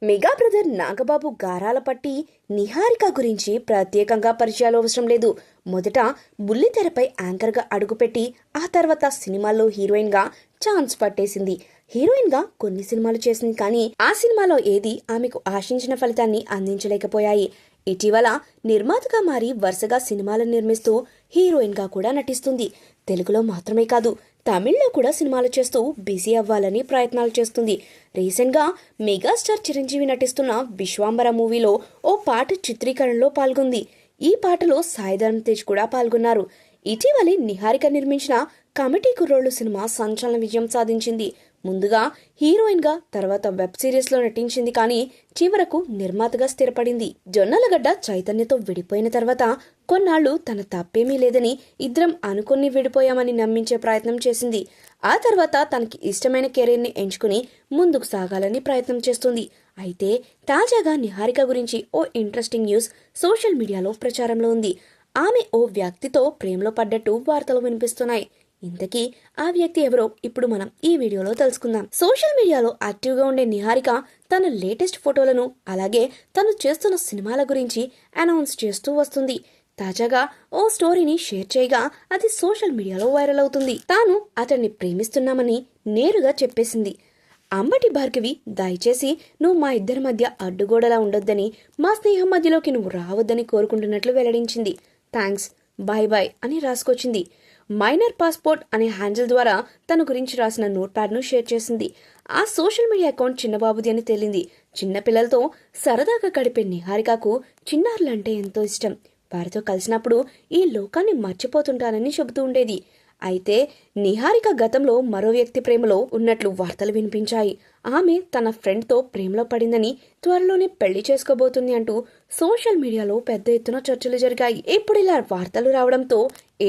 Mega brother Nagababu గారాల పట్టి నిహారిక గురించి ప్రత్యేకంగా పరిచయాలు అవసరం లేదు. మొదట బుల్లితెరపై యాంకర్గా అడుగుపెట్టి ఆ తర్వాత సినిమాల్లో హీరోయిన్గా ఛాన్స్ పట్టేసింది. హీరోయిన్గా కొన్ని సినిమాలు చేసింది, కానీ ఆ సినిమాలో ఏది ఆమెకు ఆశించిన ఫలితాన్ని అందించలేకపోయాయి. ఇటీవల నిర్మాతగా మారి వరుసగా సినిమాలను నిర్మిస్తూ హీరోయిన్గా కూడా నటిస్తుంది. తెలుగులో మాత్రమే కాదు, తమిళ్లో కూడా సినిమాలు చేస్తూ బిజీ అవ్వాలని ప్రయత్నాలు చేస్తుంది. రీసెంట్గా మెగాస్టార్ చిరంజీవి నటిస్తున్న విశ్వాంబర మూవీలో ఓ పాట చిత్రీకరణలో పాల్గొంది. ఈ పాటలో సాయి ధరమ్ తేజ్ కూడా పాల్గొన్నారు. ఇటీవలే నిహారిక నిర్మించిన కమిటీ కుర్రోళ్ళు సినిమా సంచలన విజయం సాధించింది. ముందుగా హీరోయిన్గా, తర్వాత వెబ్ సిరీస్లో నటించింది, కానీ చివరకు నిర్మాతగా స్థిరపడింది. జొన్నలగడ్డ చైతన్యతో విడిపోయిన తర్వాత కొన్నాళ్లు తన తప్పేమీ లేదని, ఇద్దరం అనుకుని విడిపోయామని నమ్మించే ప్రయత్నం చేసింది. ఆ తర్వాత తనకి ఇష్టమైన కెరీర్ని ఎంచుకుని ముందుకు సాగాలని ప్రయత్నం చేస్తుంది. అయితే తాజాగా నిహారిక గురించి ఓ ఇంట్రెస్టింగ్ న్యూస్ సోషల్ మీడియాలో ప్రచారంలో ఉంది. ఆమె ఓ వ్యక్తితో ప్రేమలో పడ్డట్టు వార్తలు వినిపిస్తున్నాయి. ఇంతకీ ఆ వ్యక్తి ఎవరో ఇప్పుడు మనం ఈ వీడియోలో తెలుసుకుందాం. సోషల్ మీడియాలో యాక్టివ్గా ఉండే నిహారిక తన లేటెస్ట్ ఫోటోలను, అలాగే తను చేస్తున్న సినిమాల గురించి అనౌన్స్ చేస్తూ వస్తుంది. తాజాగా ఓ స్టోరీని షేర్ చేయగా అది సోషల్ మీడియాలో వైరల్ అవుతుంది. తాను అతన్ని ప్రేమిస్తున్నామని నేరుగా చెప్పేసింది. అంబటి భార్గవి, దయచేసి నువ్వు మా ఇద్దరి మధ్య అడ్డుగోడలా ఉండొద్దని, మా స్నేహం మధ్యలోకి నువ్వు రావద్దని కోరుకుంటున్నట్లు వెల్లడించింది. థ్యాంక్స్, బాయ్ బాయ్ అని రాసుకొచ్చింది. మైనర్ పాస్పోర్ట్ అనే హ్యాండిల్ ద్వారా తన గురించి రాసిన నోట్ ప్యాడ్ను షేర్ చేసింది. ఆ సోషల్ మీడియా అకౌంట్ చిన్నబాబుది అని తేలింది. చిన్నపిల్లలతో సరదాగా గడిపే నిహారికకు చిన్నారులంటే ఎంతో ఇష్టం. వారితో కలిసినప్పుడు ఈ లోకాన్ని మర్చిపోతుంటానని చెబుతూ ఉండేది. అయితే నిహారిక గతంలో మరో వ్యక్తి ప్రేమలో ఉన్నట్లు వార్తలు వినిపించాయి. ఆమె తన ఫ్రెండ్తో ప్రేమలో పడిందని, త్వరలోనే పెళ్లి చేసుకోబోతుంది అంటూ సోషల్ మీడియాలో పెద్ద ఎత్తున చర్చలు జరిగాయి. ఇప్పుడు ఇలా వార్తలు రావడంతో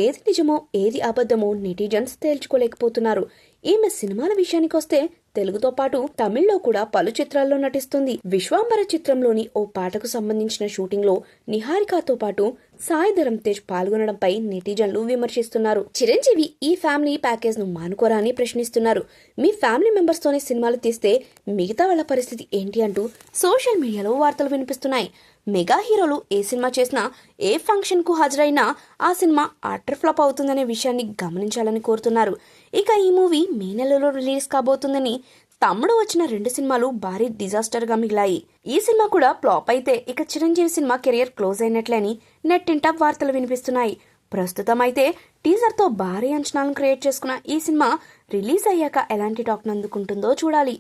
ఏది నిజమో ఏది అబద్ధమో నెటిజన్స్ తేల్చుకోలేకపోతున్నారు. ఈమె సినిమాల విషయానికొస్తే తెలుగుతో పాటు తమిళ్లో కూడా పలు చిత్రాల్లో నటిస్తుంది. విశ్వాంబర చిత్రంలోని ఓ పాటకు సంబంధించిన షూటింగ్ లో నిహారికతో పాటు సాయి ధరమ్ తేజ్ పాల్గొనడంపై నెటిజన్లు విమర్శిస్తున్నారు. చిరంజీవి ఈ ఫ్యామిలీ ప్యాకేజ్ ను మానుకోరా అని ప్రశ్నిస్తున్నారు. మీ ఫ్యామిలీ మెంబర్స్ తోనే సినిమాలు తీస్తే మిగతా వాళ్ళ పరిస్థితి ఏంటి అంటూ సోషల్ మీడియాలో వార్తలు వినిపిస్తున్నాయి. మెగా హీరోలు ఏ సినిమా చేసినా, ఏ ఫంక్షన్ కు హాజరైనా ఆ సినిమా అటర్ ఫ్లాప్ అవుతుందనే విషయాన్ని గమనించాలని కోరుతున్నారు. ఇక ఈ మూవీ మే నెలలో రిలీజ్ కాబోతుందని, తమ్ముడు వచ్చిన 2 సినిమాలు భారీ డిజాస్టర్ గా మిగిలాయి. ఈ సినిమా కూడా ఫ్లాప్ అయితే ఇక చిరంజీవి సినిమా కెరియర్ క్లోజ్ అయినట్లే అని నెట్టింట వార్తలు వినిపిస్తున్నాయి. ప్రస్తుతం అయితే టీజర్ తో భారీ అంచనాలను క్రియేట్ చేసుకున్న ఈ సినిమా రిలీజ్ అయ్యాక ఎలాంటి టాక్ అందుకుంటుందో చూడాలి.